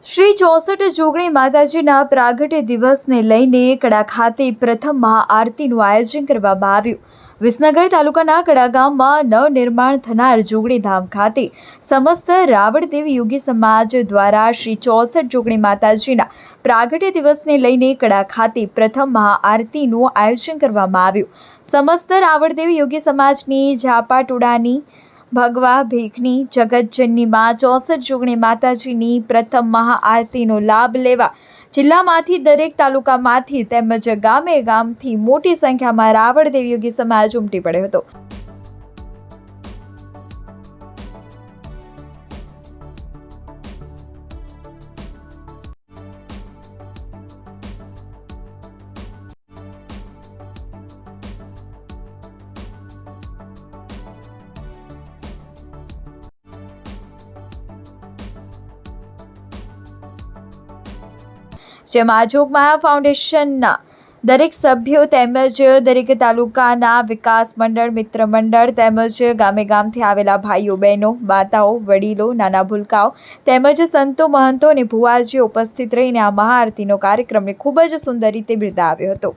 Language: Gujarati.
શ્રી 64 જોગણી માતાજીના પ્રાગટ્ય દિવસને લઈને કડા ખાતે પ્રથમ મહાઆરતીનું આયોજન કરવામાં આવ્યું. વિસનગર તાલુકાના કડા ગામમાં નવનિર્માણ થનાર જોગણી ધામ ખાતે સમસ્ત રાવણદેવ યોગી સમાજ દ્વારા શ્રી 64 જોગણી માતાજીના પ્રાગટ્ય દિવસને લઈને કડા ખાતે પ્રથમ મહાઆરતીનું આયોજન કરવામાં આવ્યું. સમસ્ત રાવણદેવ યોગી સમાજની ઝાપાટોડાની ભગવા ભીખની જગતજનની માં 64 જોગણી માતાજીની પ્રથમ મહાઆરતીનો લાભ લેવા જિલ્લામાંથી દરેક તાલુકામાંથી તેમજ ગામે ગામથી મોટી સંખ્યામાં રાવણદેવ યોગી સમાજ ઉમટી પડ્યો હતો. જેમાં જોગમાયા ફાઉન્ડેશનના દરેક સભ્યો તેમજ દરેક તાલુકાના વિકાસ મંડળ, મિત્ર મંડળ તેમજ ગામે ગામથી આવેલા ભાઈઓ, બહેનો, માતાઓ, વડીલો, નાના ભૂલકાઓ તેમજ સંતો, મહંતો અને ભુવાજીઓ ઉપસ્થિત રહીને આ મહાઆરતીનો કાર્યક્રમને ખૂબ જ સુંદર રીતે બિરદાવ્યો હતો.